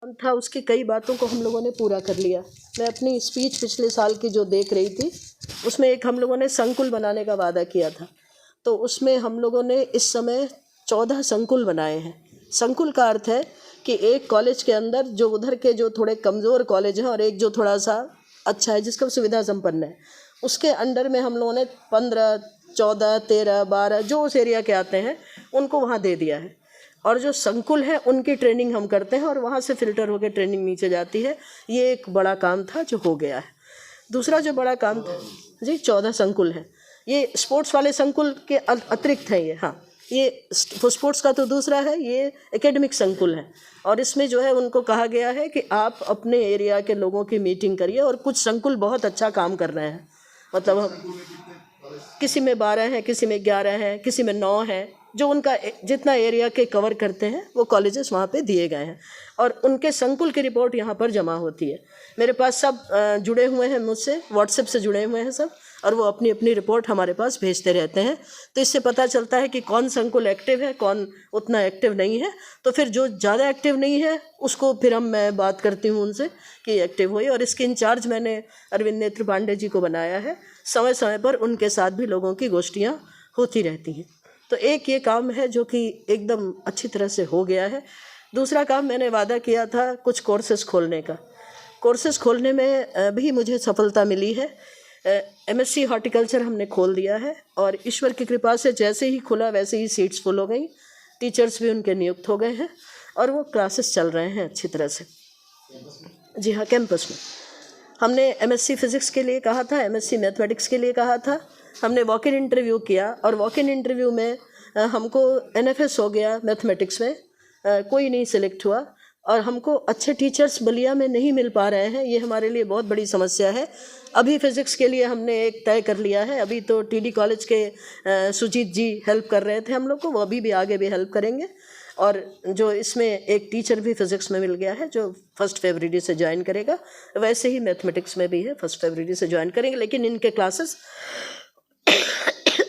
था उसकी कई बातों को हम लोगों ने पूरा कर लिया। मैं अपनी स्पीच पिछले साल की जो देख रही थी उसमें एक हम लोगों ने संकुल बनाने का वादा किया था, तो उसमें हम लोगों ने इस समय 14 संकुल बनाए हैं। संकुल का अर्थ है कि एक कॉलेज के अंदर जो उधर के जो थोड़े कमज़ोर कॉलेज हैं और एक जो थोड़ा सा अच्छा है जिसका सुविधा संपन्न है, उसके अंडर में हम लोगों ने 15, 14, 13, 12 जो उस एरिया के आते हैं उनको वहाँ दे दिया है। और जो संकुल है उनकी ट्रेनिंग हम करते हैं और वहाँ से फिल्टर होकर ट्रेनिंग नीचे जाती है। ये एक बड़ा काम था जो हो गया है। दूसरा जो बड़ा काम था जी, 14 संकुल हैं। ये स्पोर्ट्स वाले संकुल के अतिरिक्त है ये। हाँ, ये स्पोर्ट्स का तो दूसरा है, ये एकेडमिक संकुल है। और इसमें जो है उनको कहा गया है कि आप अपने एरिया के लोगों की मीटिंग करिए। और कुछ संकुल बहुत अच्छा काम कर रहे हैं, मतलब किसी में 12 हैं, किसी में 11 हैं, किसी में 9 हैं। जो उनका जितना एरिया के कवर करते हैं वो कॉलेजेस वहाँ पे दिए गए हैं और उनके संकुल की रिपोर्ट यहाँ पर जमा होती है। मेरे पास सब जुड़े हुए हैं, मुझसे व्हाट्सएप से जुड़े हुए हैं सब, और वो अपनी अपनी रिपोर्ट हमारे पास भेजते रहते हैं। तो इससे पता चलता है कि कौन संकुल एक्टिव है, कौन उतना एक्टिव नहीं है। तो फिर जो ज़्यादा एक्टिव नहीं है उसको फिर मैं बात करती हूँ उनसे कि एक्टिव होइए। और इसके इंचार्ज मैंने अरविंद नेत्र पांडे जी को बनाया है। समय समय पर उनके साथ भी लोगों की गोष्ठियाँ होती रहती हैं। तो एक ये काम है जो कि एकदम अच्छी तरह से हो गया है। दूसरा काम मैंने वादा किया था कुछ कोर्सेज़ खोलने का। कोर्सेज़ खोलने में भी मुझे सफलता मिली है। MSc हॉर्टिकल्चर हमने खोल दिया है और ईश्वर की कृपा से जैसे ही खुला वैसे ही सीट्स फुल हो गई। टीचर्स भी उनके नियुक्त हो गए हैं और वो क्लासेस चल रहे हैं अच्छी तरह से। जी हाँ, कैंपस में हमने MSc फिज़िक्स के लिए कहा था, MSc मैथमेटिक्स के लिए कहा था। हमने वॉक इन इंटरव्यू किया और वॉक इन इंटरव्यू में हमको NFS हो गया मैथमेटिक्स में, कोई नहीं सिलेक्ट हुआ। और हमको अच्छे टीचर्स बलिया में नहीं मिल पा रहे हैं, ये हमारे लिए बहुत बड़ी समस्या है। अभी फिज़िक्स के लिए हमने एक तय कर लिया है। अभी तो TD कॉलेज के सुजीत जी हेल्प कर रहे थे हम लोग को, वो अभी भी आगे भी हेल्प करेंगे। और जो इसमें एक टीचर भी फिज़िक्स में मिल गया है जो 1 फरवरी से ज्वाइन करेगा। वैसे ही मैथमेटिक्स में भी है, 1 फरवरी से ज्वाइन करेंगे। लेकिन इनके क्लासेस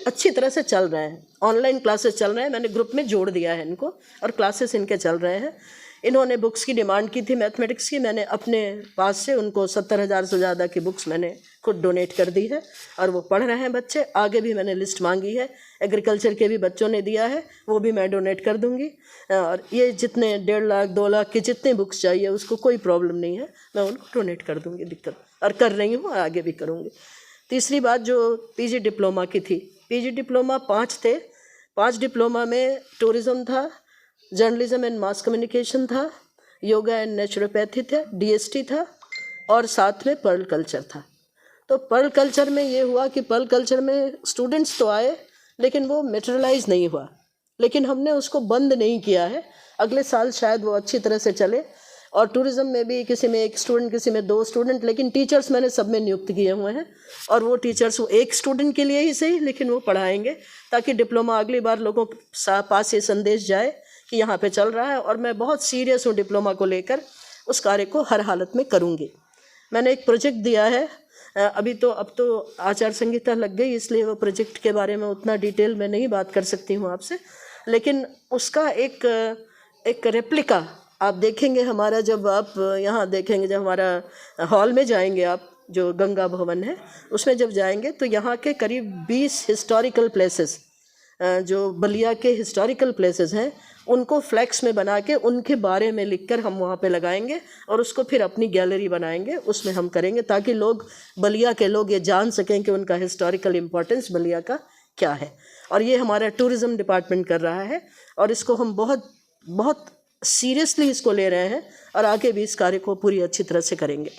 अच्छी तरह से चल रहे हैं, ऑनलाइन क्लासेस चल रहे हैं। मैंने ग्रुप में जोड़ दिया है इनको और क्लासेस इनके चल रहे हैं। इन्होंने बुक्स की डिमांड की थी मैथमेटिक्स की, मैंने अपने पास से उनको 70,000 से ज़्यादा की बुक्स मैंने खुद डोनेट कर दी है और वो पढ़ रहे हैं बच्चे। आगे भी मैंने लिस्ट मांगी है, एग्रीकल्चर के भी बच्चों ने दिया है, वो भी मैं डोनेट कर दूंगी। और ये जितने 1.5 लाख 2 लाख की जितने बुक्स चाहिए उसको कोई प्रॉब्लम नहीं है, मैं उनको डोनेट कर दूंगी, दिक्कत और कर रही हूँ और आगे भी करूँगी। तीसरी बात जो PG डिप्लोमा की थी, PG डिप्लोमा 5 थे। 5 डिप्लोमा में टूरिज़्म था, जर्नलिज्म एंड मास कम्युनिकेशन था, योगा एंड नेचुरोपैथी था, DST था और साथ में पर्ल कल्चर था। तो पर्ल कल्चर में ये हुआ कि पर्ल कल्चर में स्टूडेंट्स तो आए लेकिन वो मेटेरियलाइज नहीं हुआ, लेकिन हमने उसको बंद नहीं किया है। अगले साल शायद वो अच्छी तरह से चले। और टूरिज़्म में भी किसी में 1 स्टूडेंट, किसी में 2 स्टूडेंट, लेकिन टीचर्स मैंने सब में नियुक्त किए हुए हैं। और वो टीचर्स वो 1 स्टूडेंट के लिए ही सही लेकिन वो पढ़ाएंगे ताकि डिप्लोमा अगली बार लोगों के पास ये संदेश जाए कि यहाँ पे चल रहा है। और मैं बहुत सीरियस हूँ डिप्लोमा को लेकर, उस कार्य को हर हालत में करूँगी। मैंने एक प्रोजेक्ट दिया है, अब तो आचार संहिता लग गई इसलिए वो प्रोजेक्ट के बारे में उतना डिटेल में नहीं बात कर सकती हूँ आपसे, लेकिन उसका एक रेप्लिका आप देखेंगे हमारा, जब आप यहाँ देखेंगे, जब हमारा हॉल में जाएंगे आप, जो गंगा भवन है उसमें जब जाएंगे तो यहाँ के करीब 20 हिस्टोरिकल प्लेसेस, जो बलिया के हिस्टोरिकल प्लेसेस हैं, उनको फ्लैक्स में बना के उनके बारे में लिखकर हम वहाँ पे लगाएंगे और उसको फिर अपनी गैलरी बनाएंगे, उसमें हम करेंगे ताकि लोग, बलिया के लोग ये जान सकें कि उनका हिस्टोरिकल इम्पोर्टेंस बलिया का क्या है। और ये हमारा टूरिज़्म डिपार्टमेंट कर रहा है और इसको हम बहुत बहुत सीरियसली इसको ले रहे हैं और आगे भी इस कार्य को पूरी अच्छी तरह से करेंगे।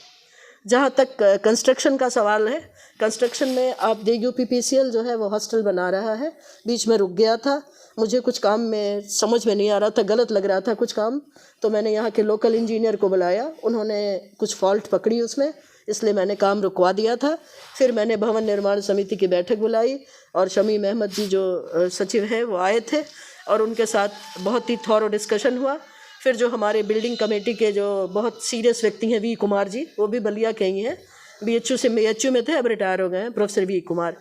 जहाँ तक कंस्ट्रक्शन का सवाल है, कंस्ट्रक्शन में आप UPPCL जो है वो हॉस्टल बना रहा है, बीच में रुक गया था। मुझे कुछ काम में समझ में नहीं आ रहा था, गलत लग रहा था कुछ काम, तो मैंने यहाँ के लोकल इंजीनियर को बुलाया, उन्होंने कुछ फॉल्ट पकड़ी उसमें, इसलिए मैंने काम रुकवा दिया था। फिर मैंने भवन निर्माण समिति की बैठक बुलाई और शमीम अहमद जी जो सचिव हैं वो आए थे और उनके साथ बहुत ही थॉरो डिस्कशन हुआ। फिर जो हमारे बिल्डिंग कमेटी के जो बहुत सीरियस व्यक्ति हैं V कुमार जी, वो भी बलिया के ही हैं, BHU में थे, अब रिटायर हो गए हैं, प्रोफेसर V कुमार,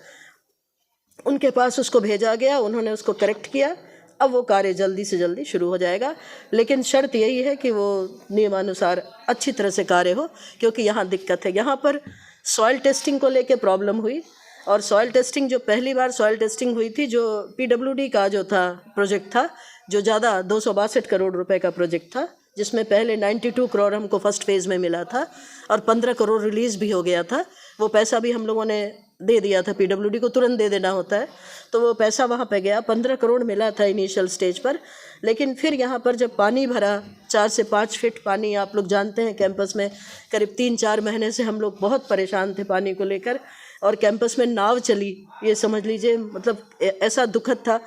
उनके पास उसको भेजा गया, उन्होंने उसको करेक्ट किया। अब वो कार्य जल्दी से जल्दी शुरू हो जाएगा, लेकिन शर्त यही है कि वो नियमानुसार अच्छी तरह से कार्य हो, क्योंकि यहाँ दिक्कत है। यहाँ पर सॉइल टेस्टिंग को लेके प्रॉब्लम हुई, और सॉइल टेस्टिंग जो पहली बार सॉइल टेस्टिंग हुई थी, जो PWD का जो था प्रोजेक्ट था, जो ज़्यादा 262 करोड़ रुपए का प्रोजेक्ट था, जिसमें पहले 92 करोड़ हमको फर्स्ट फेज़ में मिला था और 15 करोड़ रिलीज़ भी हो गया था। वो पैसा भी हम लोगों ने दे दिया था, PWD को तुरंत दे देना होता है, तो वो पैसा वहाँ पे गया, 15 करोड़ मिला था इनिशियल स्टेज पर। लेकिन फिर यहाँ पर जब पानी भरा, 4 से 5 फीट पानी, आप लोग जानते हैं कैंपस में करीब 3-4 महीने से हम लोग बहुत परेशान थे पानी को लेकर, और कैंपस में नाव चली, ये समझ लीजिए, मतलब ऐसा दुखद था।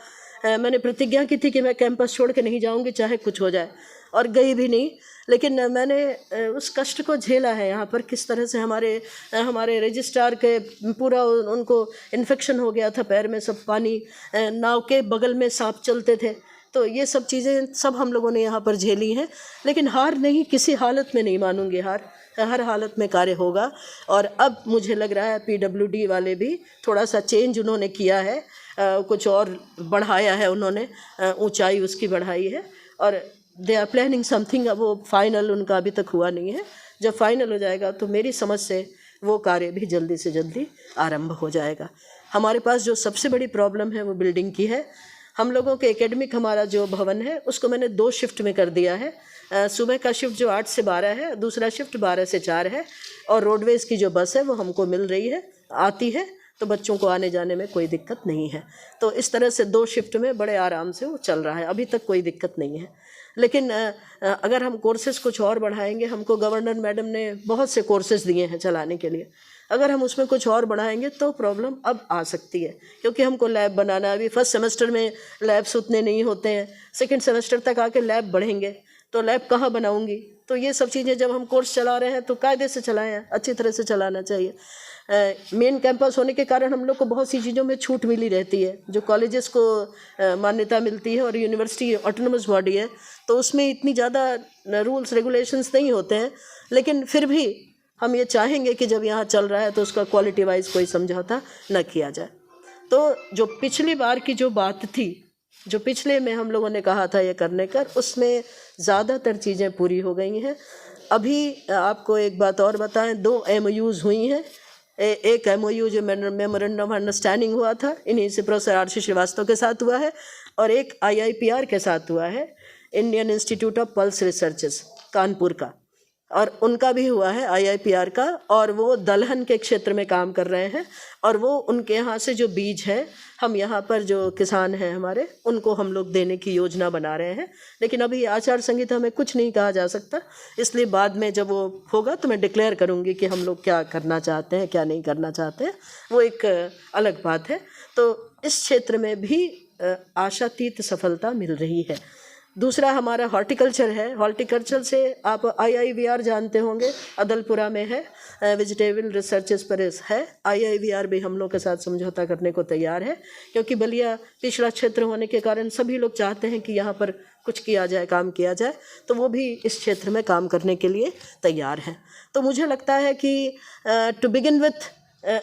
मैंने प्रतिज्ञा की थी कि मैं कैंपस छोड़ के नहीं जाऊंगी चाहे कुछ हो जाए, और गई भी नहीं। लेकिन मैंने उस कष्ट को झेला है यहाँ पर, किस तरह से हमारे रजिस्ट्रार के पूरा उनको इन्फेक्शन हो गया था पैर में, सब पानी, नाव के बगल में सांप चलते थे, तो ये सब चीज़ें सब हम लोगों ने यहाँ पर झेली हैं। लेकिन हार नहीं, किसी हालत में नहीं मानूंगी हार, हर हालत में कार्य होगा। और अब मुझे लग रहा है PWD वाले भी थोड़ा सा चेंज उन्होंने किया है, कुछ और बढ़ाया है उन्होंने, ऊंचाई उसकी बढ़ाई है, और दे आर प्लानिंग समथिंग। अब वो फाइनल उनका अभी तक हुआ नहीं है, जब फाइनल हो जाएगा तो मेरी समझ से वो कार्य भी जल्दी से जल्दी आरंभ हो जाएगा। हमारे पास जो सबसे बड़ी प्रॉब्लम है वो बिल्डिंग की है। हम लोगों के एकेडमिक हमारा जो भवन है उसको मैंने 2 शिफ्ट में कर दिया है। सुबह का शिफ्ट जो 8 से 12 है, दूसरा शिफ्ट 12 से 4 है, और रोडवेज़ की जो बस है वो हमको मिल रही है, आती है, तो बच्चों को आने जाने में कोई दिक्कत नहीं है। तो इस तरह से 2 शिफ्ट में बड़े आराम से वो चल रहा है, अभी तक कोई दिक्कत नहीं है। लेकिन अगर हम कोर्सेज़ कुछ और बढ़ाएंगे, हमको गवर्नर मैडम ने बहुत से कोर्सेज़ दिए हैं चलाने के लिए, अगर हम उसमें कुछ और बढ़ाएंगे तो प्रॉब्लम अब आ सकती है, क्योंकि हमको लैब बनाना है। अभी फर्स्ट सेमेस्टर में लैब्स उतने नहीं होते हैं, सेकंड सेमेस्टर तक आके लैब बढ़ेंगे, तो लैब कहाँ बनाऊंगी? तो ये सब चीज़ें जब हम कोर्स चला रहे हैं तो कायदे से चलाएं, अच्छी तरह से चलाना चाहिए। मेन कैंपस होने के कारण हम लोग को बहुत सी चीज़ों में छूट मिली रहती है, जो कॉलेजेस को मान्यता मिलती है, और यूनिवर्सिटी ऑटोनमस बॉडी है, तो उसमें इतनी ज़्यादा रूल्स रेगुलेशंस नहीं होते हैं। लेकिन फिर भी हम ये चाहेंगे कि जब यहाँ चल रहा है तो उसका क्वालिटी वाइज कोई समझौता न किया जाए। तो जो पिछली बार की जो बात थी, जो पिछले में हम लोगों ने कहा था ये करने का, उसमें ज़्यादातर चीज़ें पूरी हो गई हैं। अभी आपको एक बात और बताएं, 2 MOUs हुई हैं। एक MOU जो मेमोरेंडम ऑफ अंडरस्टैंडिंग हुआ था, इन्हीं से प्रोफेसर RC श्रीवास्तव के साथ हुआ है, और एक IIPR के साथ हुआ है, Indian institute of pulse researches Kanpur का, और उनका भी हुआ है IIPR का, और वो दलहन के क्षेत्र में काम कर रहे हैं, और वो उनके यहाँ से जो बीज है, हम यहाँ पर जो किसान हैं हमारे, उनको हम लोग देने की योजना बना रहे हैं। लेकिन अभी आचार संहिता में कुछ नहीं कहा जा सकता, इसलिए बाद में जब वो होगा तो मैं डिक्लेयर करूँगी कि हम लोग क्या करना चाहते हैं, क्या नहीं करना चाहते हैं, वो एक अलग बात है। तो इस क्षेत्र में भी आशातीत सफलता मिल रही है। दूसरा हमारा हॉर्टिकल्चर है। हॉर्टिकल्चर से आप IIVR जानते होंगे, अदलपुरा में है, वेजिटेबल रिसर्चेस पर है। IIVR भी हम लोग के साथ समझौता करने को तैयार है, क्योंकि बलिया पिछड़ा क्षेत्र होने के कारण सभी लोग चाहते हैं कि यहाँ पर कुछ किया जाए, काम किया जाए, तो वो भी इस क्षेत्र में काम करने के लिए तैयार हैं। तो मुझे लगता है कि टू बिगिन विथ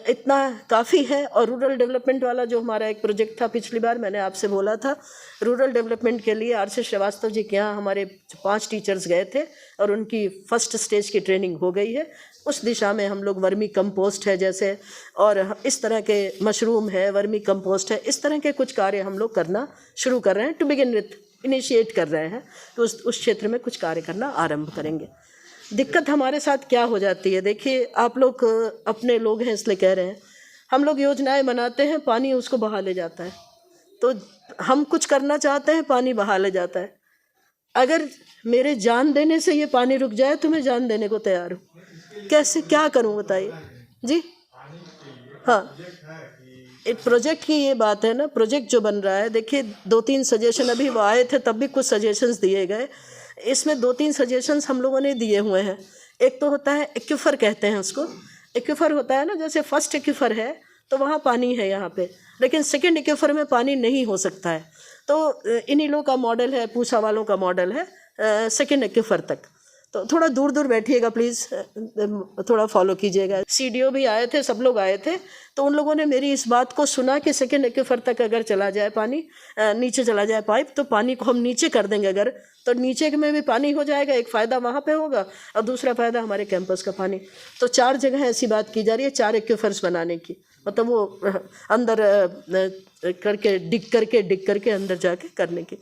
इतना काफ़ी है। और रूरल डेवलपमेंट वाला जो हमारा एक प्रोजेक्ट था, पिछली बार मैंने आपसे बोला था, रूरल डेवलपमेंट के लिए RC श्रीवास्तव जी के यहाँ हमारे 5 टीचर्स गए थे, और उनकी फर्स्ट स्टेज की ट्रेनिंग हो गई है। उस दिशा में हम लोग वर्मी कंपोस्ट है जैसे, और इस तरह के मशरूम है, वर्मी कंपोस्ट है, इस तरह के कुछ कार्य हम लोग करना शुरू कर रहे हैं। टू बिगिन विथ इनिशिएट कर रहे हैं, तो उस क्षेत्र में कुछ कार्य करना आरंभ करेंगे। दिक्कत हमारे साथ क्या हो जाती है, देखिए, आप लोग अपने लोग हैं इसलिए कह रहे हैं, हम लोग योजनाएं बनाते हैं, पानी उसको बहा ले जाता है। तो हम कुछ करना चाहते हैं, पानी बहा ले जाता है। अगर मेरे जान देने से ये पानी रुक जाए तो मैं जान देने को तैयार हूँ। कैसे, क्या करूँ बताइए जी? हाँ, एक प्रोजेक्ट की ये बात है ना, प्रोजेक्ट जो बन रहा है, देखिए 2-3 सजेशन अभी वो आए थे, तब भी कुछ सजेशंस दिए गए। इसमें 2-3 सजेशंस हम लोगों ने दिए हुए हैं। एक तो होता है एक्यूफर, कहते हैं उसको। एक्यूफर होता है ना, जैसे फर्स्ट एक्यूफर है तो वहाँ पानी है यहाँ पे, लेकिन सेकंड एक्यूफर में पानी नहीं हो सकता है। तो इन्हीं लोगों का मॉडल है, पूसा वालों का मॉडल है सेकंड एक्यूफर तक। तो थोड़ा दूर दूर बैठिएगा प्लीज़, थोड़ा फॉलो कीजिएगा। सीडीओ भी आए थे, सब लोग आए थे, तो उन लोगों ने मेरी इस बात को सुना कि सेकेंड एक्वीफर तक अगर चला जाए पानी, नीचे चला जाए पाइप, तो पानी को हम नीचे कर देंगे अगर, तो नीचे में भी पानी हो जाएगा, एक फ़ायदा वहाँ पे होगा और दूसरा फ़ायदा हमारे कैंपस का पानी। तो 4 जगह ऐसी बात की जा रही है 4 एक्वीफर्स बनाने की, मतलब वो अंदर करके डिग करके अंदर जाके करने की।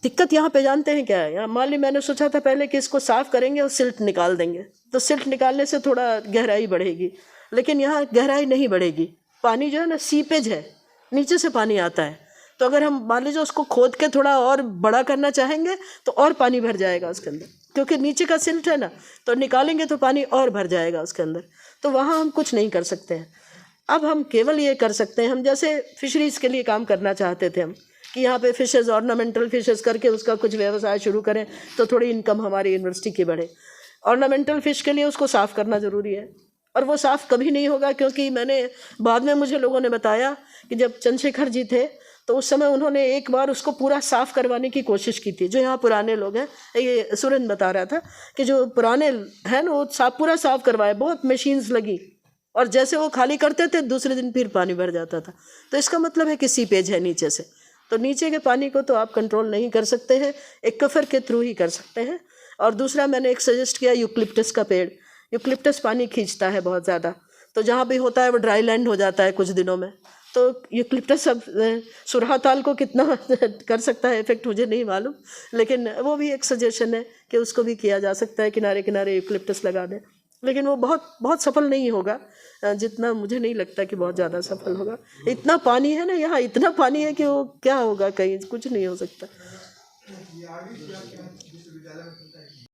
दिक्कत यहाँ पे जानते हैं क्या है, यहाँ मान ली मैंने सोचा था पहले कि इसको साफ़ करेंगे और सिल्ट निकाल देंगे, तो सिल्ट निकालने से थोड़ा गहराई बढ़ेगी, लेकिन यहाँ गहराई नहीं बढ़ेगी। पानी जो है ना सीपेज है, नीचे से पानी आता है, तो अगर हम मान लीजिए उसको खोद के थोड़ा और बड़ा करना चाहेंगे तो और पानी भर जाएगा उसके अंदर, क्योंकि नीचे का सिल्ट है ना, तो निकालेंगे तो पानी और भर जाएगा उसके अंदर, तो वहाँ हम कुछ नहीं कर सकते हैं। अब हम केवल ये कर सकते हैं, हम जैसे फिशरीज़ के लिए काम करना चाहते थे हम, कि यहाँ पे फिशेज़, ऑर्नामेंटल फिशेज़ करके उसका कुछ व्यवसाय शुरू करें तो थोड़ी इनकम हमारी यूनिवर्सिटी की बढ़े। ऑर्नामेंटल फ़िश के लिए उसको साफ़ करना ज़रूरी है, और वो साफ़ कभी नहीं होगा, क्योंकि मैंने बाद में मुझे लोगों ने बताया कि जब चंद्रशेखर जी थे तो उस समय उन्होंने एक बार उसको पूरा साफ़ करवाने की कोशिश की थी। जो यहाँ पुराने लोग हैं, ये सुरेंद्र बता रहा था कि जो पुराने हैं ना, वो पूरा साफ़ करवाए, बहुत मशीन्स लगी, और जैसे वो खाली करते थे दूसरे दिन फिर पानी भर जाता था। तो इसका मतलब है कि सीपेज है नीचे से, तो नीचे के पानी को तो आप कंट्रोल नहीं कर सकते हैं, एक्वीफर के थ्रू ही कर सकते हैं। और दूसरा मैंने एक सजेस्ट किया, यूकलिप्टस का पेड़, यूकलिप्टस पानी खींचता है बहुत ज़्यादा, तो जहाँ भी होता है वो ड्राई लैंड हो जाता है कुछ दिनों में, तो यूकलिप्टस अब सुरहा ताल को कितना कर सकता है इफेक्ट मुझे नहीं मालूम, लेकिन वो भी एक सजेशन है कि उसको भी किया जा सकता है, किनारे किनारे यूकलिप्टस लगा दें, लेकिन वो बहुत सफल नहीं होगा, जितना मुझे नहीं लगता कि बहुत ज़्यादा सफल होगा। इतना पानी है ना यहाँ, इतना पानी है कि वो क्या होगा, कहीं कुछ नहीं हो सकता।